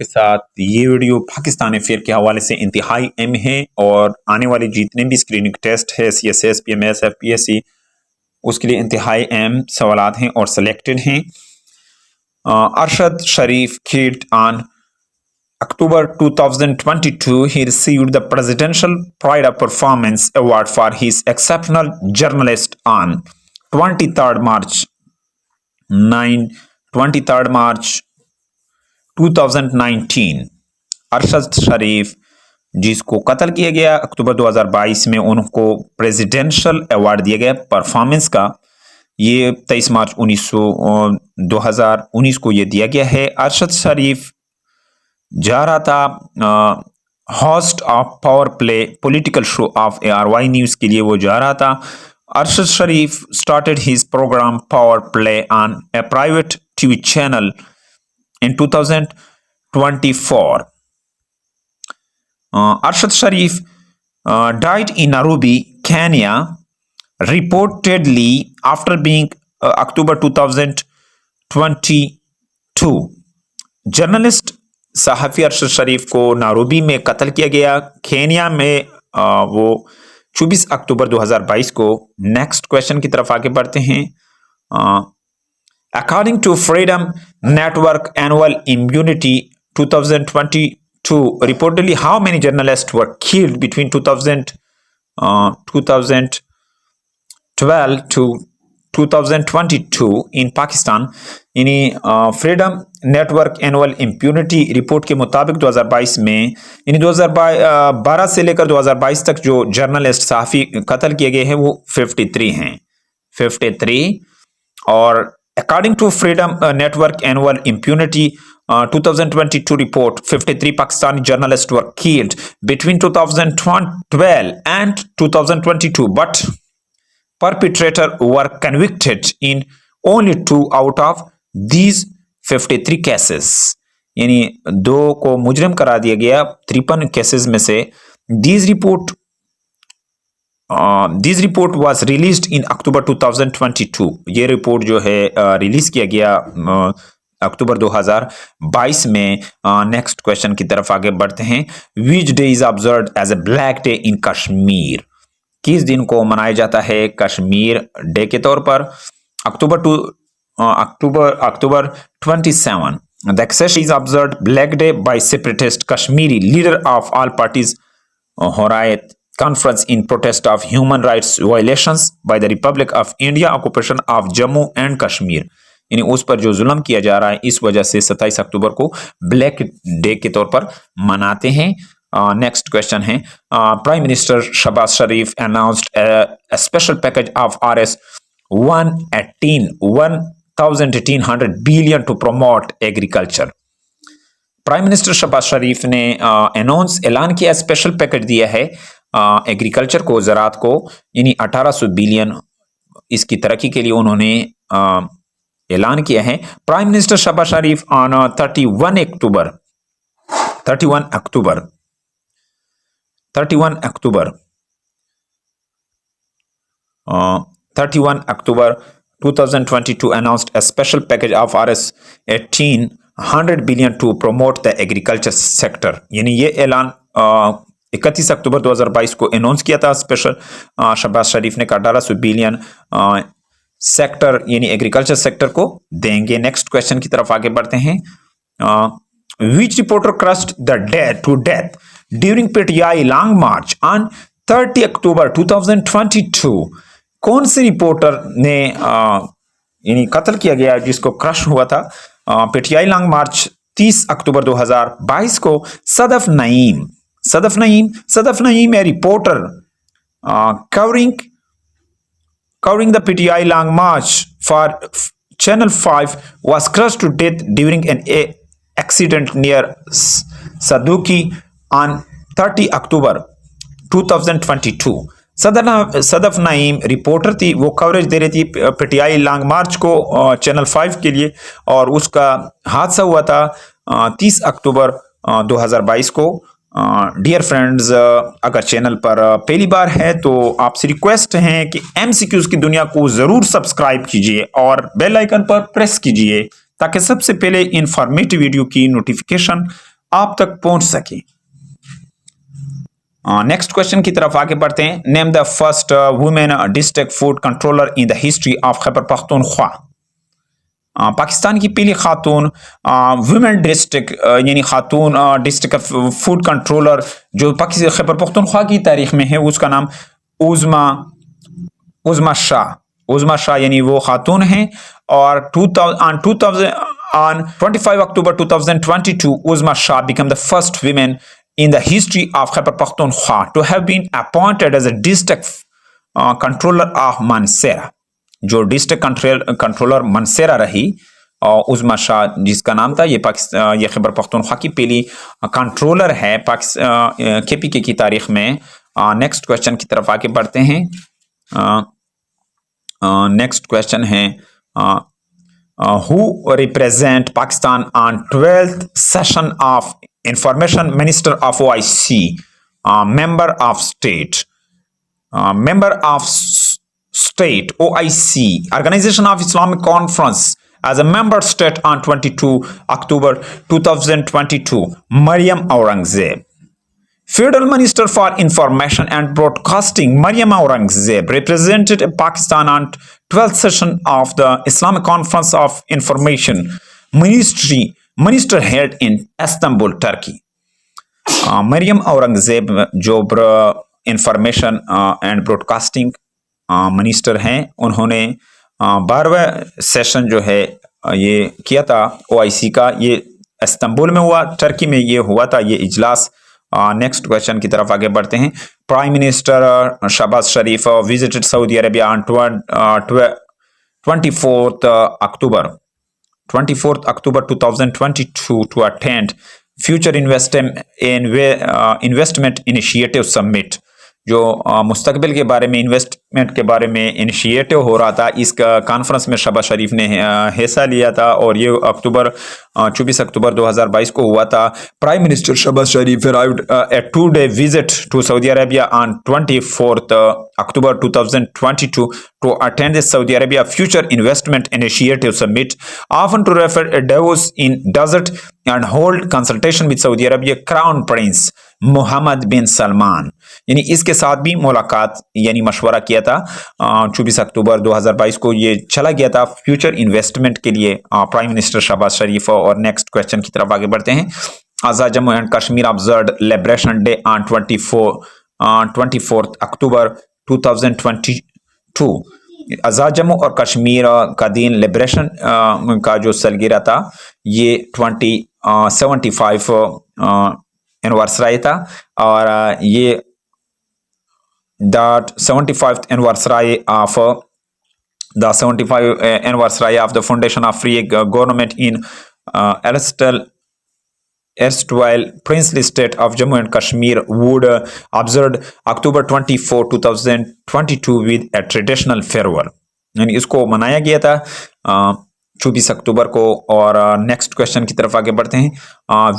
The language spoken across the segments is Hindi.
के साथ ये वीडियो पाकिस्तान अफेयर के हवाले से इंतहाई अहम है और आने वाले जितने भी स्क्रीनिंग टेस्ट है CSS PMS FPSC उसके लिए इंतहाई अहम सवालात हैं और सिलेक्टेड हैं। अरशद शरीफ killed on October 2022, he received the Presidential Pride of Performance Award for his exceptional journalist on 23rd March 2019। Arshad शरीफ जिसको कत्ल किया गया अक्टूबर 2022 में, उनको प्रेसिडेंशियल अवार्ड दिया गया परफॉर्मेंस का। ये 23 मार्च 2019 को ये दिया गया है। अरशद शरीफ जा रहा था host of power play political show of ARY news के लिए वो जा रहा था। Arshad Sharif started his programme power play on a private TV channel in 2024. Arshad Sharif died in Nairobi, Kenya, reportedly after being October 2022. Journalist सहाफ़ी अरशद शरीफ को नायरोबी में कत्ल किया गया, केन्या में वो 24 अक्टूबर 2022 को। नेक्स्ट क्वेश्चन की तरफ आगे बढ़ते हैं। According to Freedom Network Annual Immunity 2022, reportedly how many journalists were killed between 2012 to 2022 in Pakistan? यानी freedom network annual impunity report के मुताबिक 2022 में, यानी 2012 से लेकर 2022 तक जो जर्नलिस्ट सहाफ़ी कत्ल किए गए हैं वो 53 हैं, 53। और According to Freedom Network Annual Impunity 2022 report, 53 Pakistani journalists were killed between 2012 and 2022, but perpetrators were convicted in only 2 out of these 53 cases. यानी 2 को मुजरिम करार दिया गया 53 केसेस में से। This report was released in October 2022. ये रिपोर्ट जो है रिलीज किया गया अक्टूबर 2022 में। नेक्स्ट क्वेश्चन की तरफ आगे बढ़ते हैं। Which day is observed as a black day in Kashmir? किस दिन को मनाया जाता है कश्मीर डे के तौर पर? अक्टूबर 27. The accession is observed Black Day by separatist Kashmiri leader of all parties Horayat conference in protest of human rights violations by the Republic of India occupation of Jammu and Kashmir। यानी उस पर जो जुल्म किया जा रहा है, इस वजह से 27 अक्टूबर को ब्लैक डे के तौर पर मनाते हैं। नेक्स्ट क्वेश्चन है। Prime minister Shahbaz Sharif announced a special package of Rs 1,800 billion to promote agriculture। Prime minister Shahbaz Sharif ने ऐलान किया, स्पेशल पैकेज दिया है एग्रीकल्चर को, ज़राअत को, यानी 1800 बिलियन इसकी तरक्की के लिए उन्होंने ऐलान किया है। Prime minister Shahbaz Sharif on 31 October 2022 announced a special package of Rs 1,800 billion to promote the agriculture sector। यानी ये ऐलान 31 अक्टूबर 2022 को अनाउंस किया था। स्पेशल शहबाज शरीफ ने 1800 बिलियन सेक्टर यानी एग्रीकल्चर सेक्टर को देंगे। नेक्स्ट क्वेश्चन की तरफ आगे बढ़ते हैं। Which reporter crushed the death to death during PTI long march on 30 October 2022? कौन से रिपोर्टर ने यानी कत्ल किया गया जिसको क्रश हुआ था PTI लॉन्ग मार्च 30 अक्टूबर 2022 को? Sadaf Naeem a reporter covering the PTI long march for Channel 5 was crushed to death during an accident near Saduki on 30 October 2022। Sadaf Naeem reporter थी, वो कवरेज दे रही थी PTI लॉन्ग मार्च को चैनल 5 के लिए, और उसका हादसा हुआ था 30 अक्टूबर 2022 को। डियर फ्रेंड्स, अगर चैनल पर पहली बार है तो आपसे रिक्वेस्ट है कि MCQs की दुनिया को ज़रूर सब्सक्राइब कीजिए और बेल आइकन पर प्रेस कीजिए ताकि सबसे पहले इंफॉर्मेटिव वीडियो की नोटिफिकेशन आप तक पहुंच सके। नेक्स्ट क्वेश्चन की तरफ आगे बढ़ते हैं। Name the first women district food controller in the history of Khyber Pakhtunkhwa. Pakistan की पहली खातून वुमेन डिस्ट्रिक्ट यानी खातून डिस्ट्रिक्ट फूड कंट्रोलर जो खैबर पख्तूनख्वा की तारीख में है, उसका नाम उज़मा उज़मा शाह यानी वो खातून हैं। और 25 October 2022, Uzma Shah became the first woman in the history of Khyber Pakhtunkhwa to have been appointed as a district controller of Mansehra। जो डिस्ट्रिक्ट कंट्रोलर मनसेरा रही उज़मा शाह जिसका नाम था, ये खैबर पख्तूनख्वा की पहली कंट्रोलर है KPK की तारीख में। नेक्स्ट क्वेश्चन की तरफ आगे बढ़ते हैं। नेक्स्ट क्वेश्चन है who represent Pakistan on 12th session of Information Minister of OIC, member of state OIC, Organization of Islamic Conference, as a member state on 22 October 2022, Maryam Aurangzeb। Federal Minister for Information and Broadcasting Maryam Aurangzeb represented Pakistan on 12th session of the Islamic Conference of Information Minister held in Istanbul, Turkey। Maryam Aurangzeb जो इंफॉर्मेशन एंड ब्रॉडकास्टिंग मिनिस्टर हैं, उन्होंने 12वां सेशन जो है ये किया था OIC का। ये इस्तांबुल में हुआ, टर्की में ये हुआ था ये इजलास। नेक्स्ट क्वेश्चन की तरफ आगे बढ़ते हैं। Prime minister Shahbaz Sharif visited Saudi Arabia on 24th October 2022 to attend future investment initiative summit. जो मुस्तकबिल के बारे में इन्वेस्टमेंट के बारे में इनिशिएटिव हो रहा था, इस कॉन्फ्रेंस में शहबाज शरीफ ने हिस्सा लिया था और ये 24 अक्टूबर 2022 को हुआ था। Prime minister Shahbaz Sharif arrived a 2-day visit to Saudi Arabia on 24th October 2022 to attend the Saudi Arabia Future Investment Initiative Summit, often to refer a Davos in desert, and hold consultation with Saudi Arabia Crown Prince Mohammed bin Salman. यानी इसके साथ भी मुलाकात यानी मशवरा किया था। 24 अक्टूबर 2022 को ये चला गया था फ्यूचर इन्वेस्टमेंट के लिए प्राइम मिनिस्टर शहबाज शरीफ। और नेक्स्ट क्वेश्चन की तरफ आगे बढ़ते हैं। Azad Jammu and Kashmir observed liberation day on 24th October 2022। Azad Jammu और कश्मीर का दिन लिबरेशन का जो सालगिरह था ये 75 एनिवर्सरी था। और ये the 75th anniversary of the foundation of free government in erstwhile princely state of Jammu and Kashmir would observe October 24, 2022 with a traditional farewell। यानी इसको मनाया गया था 24 अक्टूबर को। और नेक्स्ट क्वेश्चन की तरफ आगे बढ़ते हैं।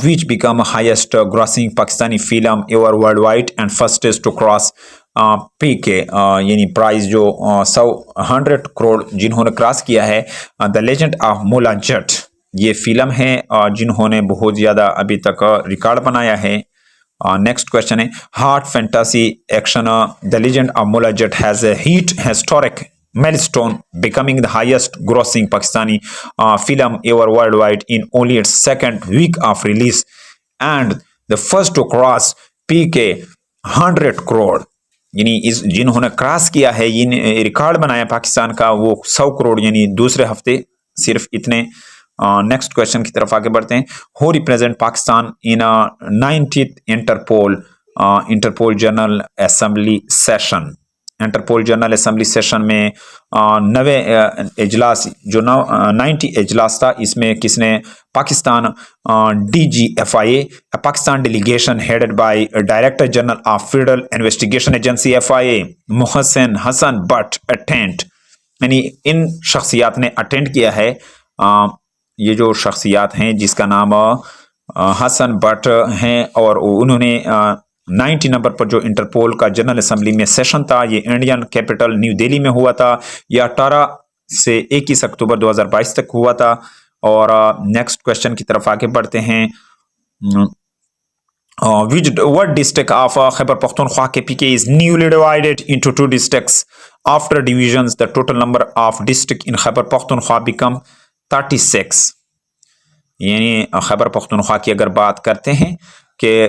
Which become highest grossing Pakistani film ever worldwide and fastest to cross PK यानी प्राइस जो 100 करोड़ जिन्होंने क्रॉस किया है। द लेजेंड ऑफ मुला जट ये फिल्म है जिन्होंने बहुत ज़्यादा अभी तक रिकॉर्ड बनाया है। नेक्स्ट क्वेश्चन है। Heart fantasy action the legend of Maula Jatt has a hit historic milestone, becoming the highest grossing Pakistani film ever worldwide in only its second week of release and the first to cross PK 100 crore. यानी इस जिन्होंने क्रॉस किया है, इन रिकॉर्ड बनाया पाकिस्तान का वो 100 करोड़ यानी दूसरे हफ्ते सिर्फ इतने। नेक्स्ट क्वेश्चन की तरफ आगे बढ़ते हैं। Who represent Pakistan in 90th Interpol general assembly session. Interpol general assembly session में 90 इजलास जो 90 इजलास था, इसमें किसने Pakistan DGFIA Pakistan delegation headed by director general of federal investigation agency FIA Mohsin Hasan Bhatt attend. यानी इन शख्सियात ने अटेंड किया है। ये जो शख्सियात हैं जिसका नाम हसन भट्ट हैं और उन्होंने 90 नंबर पर जो इंटरपोल का जनरल असेंबली में सेशन था, ये इंडियन कैपिटल न्यू दिल्ली में हुआ था। यह 18 से 21 अक्टूबर 2022 तक हुआ था। और नेक्स्ट क्वेश्चन की तरफ आगे बढ़ते हैं। what district of Khyber Pakhtunkhwa KPK is newly divided into two districts? After divisions, the total number of districts in Khyber Pakhtunkhwa become 36. यानी खैबर पख्तूनख्वा की अगर बात करते हैं कि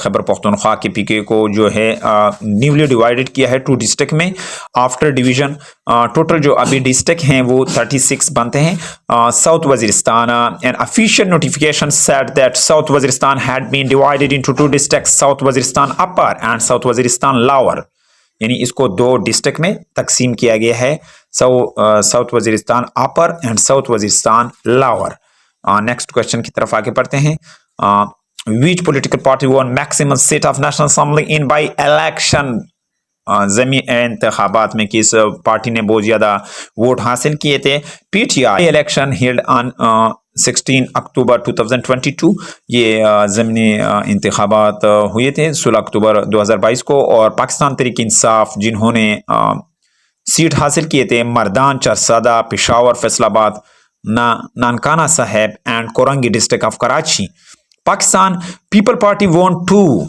खैबर पख्तूनख्वा के पीके को जो है न्यूली डिवाइडेड किया है टू डिस्ट्रिक्ट में आफ्टर डिवीजन। टोटल जो अभी डिस्ट्रिक्ट हैं वो 36 बनते हैं। South Waziristan an official notification said that south Waziristan had been divided into two districts, south Waziristan upper and south Waziristan lower, यानी इसको दो डिस्ट्रिक्ट में तकसीम किया गया है, south Waziristan upper and south Waziristan lower. Next question की तरफ आगे बढ़ते हैं। Which political party won maximum seat of national assembly in by election? ज़मीनी इंतखाबात में किस पार्टी ने बहुत ज़्यादा वोट हासिल किए थे? पीटीआई। इलेक्शन हेल्ड ऑन 16 अक्टूबर 2022, ये ज़मीनी इंतखाबात हुए थे 16 अक्टूबर 2022 को, और पाकिस्तान तहरीक इंसाफ जिन्होंने सीट हासिल किए थे Mardan, Charsadda, Peshawar, Faisalabad, Nankana Sahib and Korangi district of Karachi. Pakistan People Party won 2,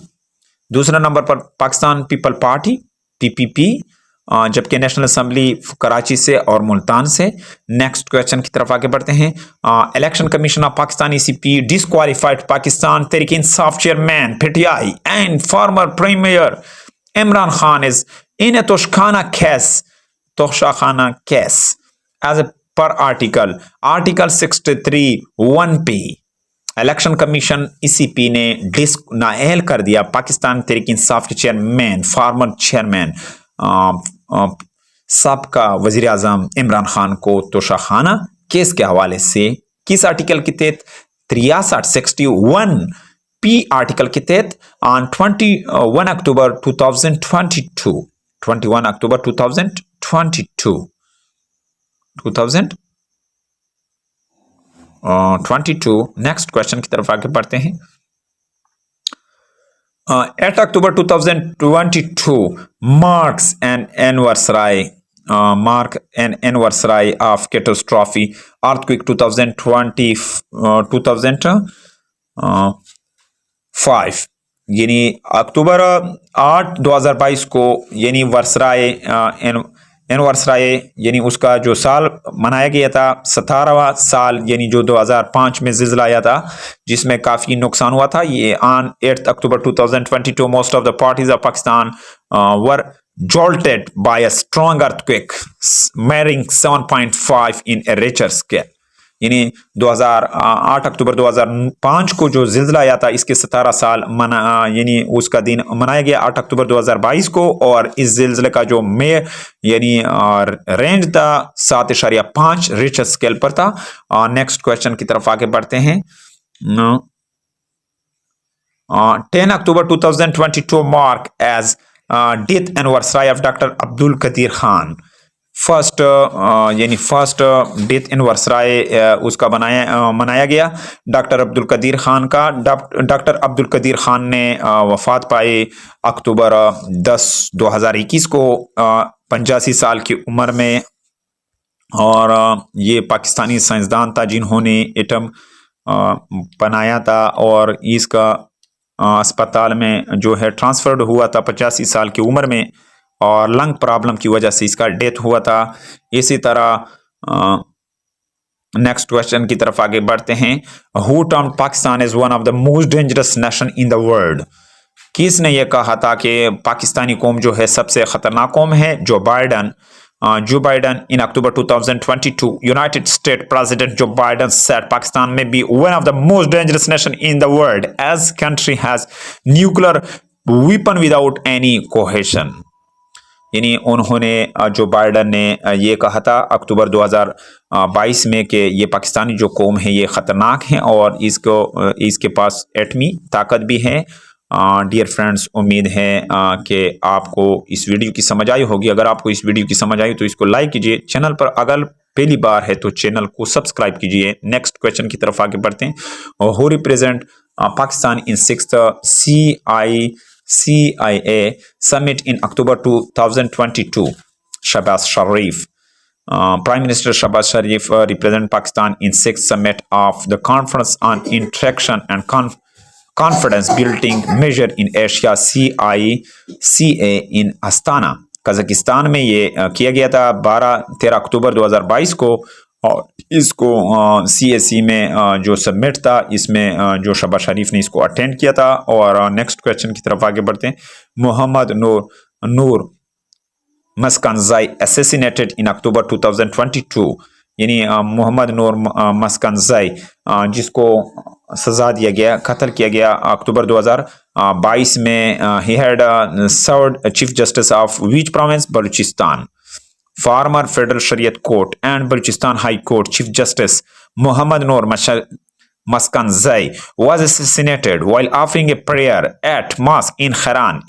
दूसरा नंबर पर पाकिस्तान पीपल पार्टी पीपीपी, जबकि नेशनल असेंबली कराची से और मुल्तान से। नेक्स्ट क्वेश्चन की तरफ आगे बढ़ते हैं। Election commission of Pakistan ECP disqualified Pakistan Tehreek Insaf chairman PTI and former premier Imran Khan is in a Toshakhana case as a per article 63(1)p। Election commission ECP ने नाअहल कर दिया पाकिस्तान तहरीक इंसाफ के चेयरमैन, फॉर्मर चेयरमैन, सबका वजीर आजम इमरान खान को तोशाखाना केस के हवाले से। किस आर्टिकल के तहत? 63(61)p आर्टिकल के तहत on 21 October 2022। 21 October 2022। Next question की तरफ आगे बढ़ते हैं। 8 अक्टूबर 2022 marks an anniversary of catastrophe earthquake 2005, यानी अक्टूबर 8 2022 को यानी एनिवर्सरी यानी उसका जो साल मनाया गया था, 17वां साल, यानी जो 2005 में ज़िल्ज़ला आया था जिसमें काफ़ी नुकसान हुआ था। ये on 8 October 2022 most of the parties of Pakistan were jolted by a strong earthquake measuring 7.5 in a Richter scale, यानी 8 अक्टूबर 2005 को जो ज़िल्ज़ला आया था इसके 17 साल यानी उसका दिन मनाया गया 8 अक्टूबर 2022 को, और इस ज़िल्ज़ले का जो यानी रेंज था 7.5 रिक्टर स्केल पर था। नेक्स्ट क्वेश्चन की तरफ आगे बढ़ते हैं। 10 October 2022 mark as death anniversary of doctor Abdul Qadeer Khan. First death anniversary उसका मनाया गया डॉक्टर अब्दुल कदीर खान का। डॉक्टर अब्दुल कदीर खान ने वफात पाई अक्टूबर 10 2021 को 85 साल की उम्र में, और ये पाकिस्तानी साइंसदान था जिन्होंने एटम बनाया था, और इसका अस्पताल में जो है ट्रांसफर्ड हुआ था 85 साल की उम्र में, और लंग प्रॉब्लम की वजह से इसका डेथ हुआ था। इसी तरह नेक्स्ट क्वेश्चन की तरफ आगे बढ़ते हैं। Who termed Pakistan is one of the most dangerous nation in the world? किसने यह कहा था कि पाकिस्तानी कौम जो है सबसे खतरनाक कौम है? जो Biden in October 2022 United States President Joe Biden said Pakistan may be one of the most dangerous nation in the world as country has nuclear weapon without any cohesion। यानी उन्होंने जो बाइडन ने ये कहा था अक्टूबर 2022 में कि ये पाकिस्तानी जो कौम है ये ख़तरनाक है और इसके पास एटमी ताकत भी है। डियर फ्रेंड्स, उम्मीद है कि आपको इस वीडियो की समझ आई होगी। अगर आपको इस वीडियो की समझ आई तो इसको लाइक कीजिए। चैनल पर अगर पहली बार है तो चैनल को सब्सक्राइब कीजिए। नेक्स्ट क्वेश्चन की तरफ आगे बढ़ते हैं। Who represent Pakistan in 6th CIA summit in October 2022? Shahbaz Sharif. Prime Minister Shahbaz Sharif represent Pakistan in 6th summit of the Conference on Interaction and confidence building measure in Asia CICA in Astana। Kazakhstan में ये किया गया था 12-13 अक्टूबर 2022 को, और इसको CSE में जो सबमिट था इसमें जो शहबाज शरीफ ने इसको अटेंड किया था। और नेक्स्ट क्वेश्चन की तरफ आगे बढ़ते हैं। मोहम्मद नूर मस्कनज़ाई assassinated in October 2022, यानी मोहम्मद नूर मस्कनज़ाई जिसको सजा दिया गया, कत्ल किया गया अक्टूबर 2022 में। He had served chief justice of which province? Balochistan. Former Federal Shariat Court and Balochistan High Court Chief Justice Mohammad Noor Maskanzai was assassinated while offering a prayer at mosque in Haran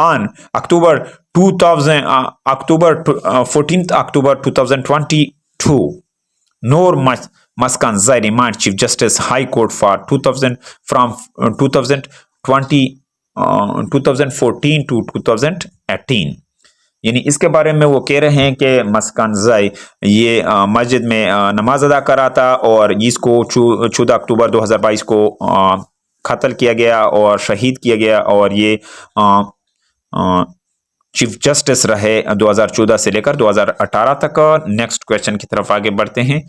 on October 14th October 2022. Noor Maskanzai remained Chief Justice High Court for 2014 to 2018। यानी इसके बारे में वो कह रहे हैं कि मस्कनज़ाई ये मस्जिद में नमाज अदा कर रहा था और इसको 14 अक्टूबर 2022 को कत्ल किया गया और शहीद किया गया, और ये चीफ जस्टिस रहे 2014 से लेकर 2018 तक। नेक्स्ट क्वेश्चन की तरफ आगे बढ़ते हैं।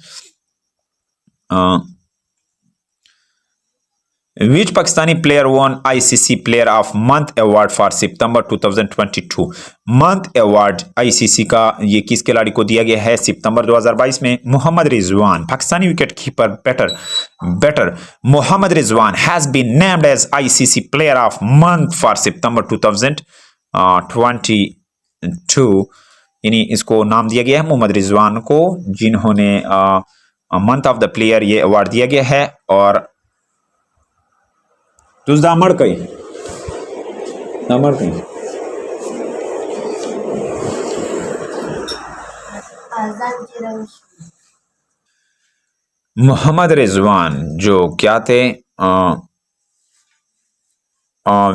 Which Pakistani player won ICC Player of Month Award for September 2022? Month award ICC का ये किस खिलाड़ी को दिया गया है सितंबर 2022 में? Mohammad Rizwan. Pakistani wicket keeper batter Mohammad Rizwan has been named as ICC Player of Month for September 2022, यानी इसको नाम दिया गया है मोहम्मद रिजवान को, जिन्होंने मंथ ऑफ द प्लेयर ये अवार्ड दिया गया है। और तुझदा मर कई मोहम्मद रिजवान जो क्या थे,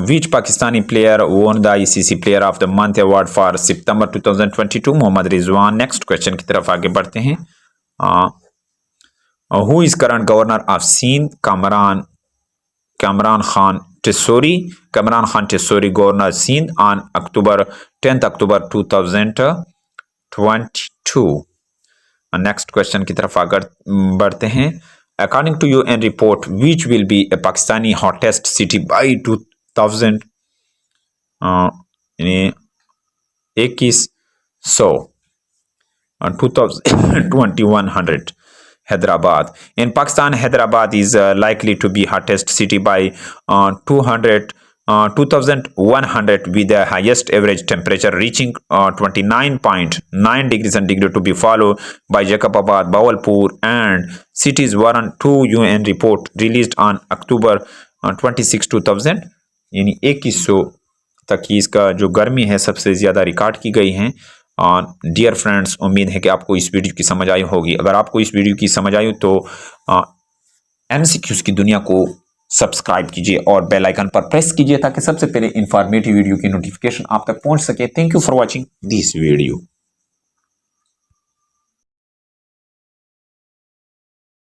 which Pakistani player won the ICC player of the month award for September 2022? Mohammad Rizwan. Next question की तरफ आगे बढ़ते हैं। Who is current governor of Sindh? Kamran Khan Tesori governor Sindh on 10th October 2022। Next question की तरफ आगे बढ़ते हैं। According to UN report which will be a Pakistani hottest city by 2100। Hyderabad. In Pakistan, Hyderabad is likely to be hottest city by 2100 with the highest average temperature reaching 29.9 degrees centigrade to be followed by Jacobabad, Bawalpur and cities warrant 2 UN report released on October 26, 2000, यानी 2100 तक की इसका जो गर्मी है सबसे ज़्यादा रिकॉर्ड की गई हैं। डियर फ्रेंड्स, उम्मीद है कि आपको इस वीडियो की समझ आई होगी। अगर आपको इस वीडियो की समझ आई तो MCQs की दुनिया को सब्सक्राइब कीजिए और बेल आइकन पर प्रेस कीजिए ताकि सबसे पहले इंफॉर्मेटिव वीडियो की नोटिफिकेशन आप तक पहुंच सके। Thank you for watching this video.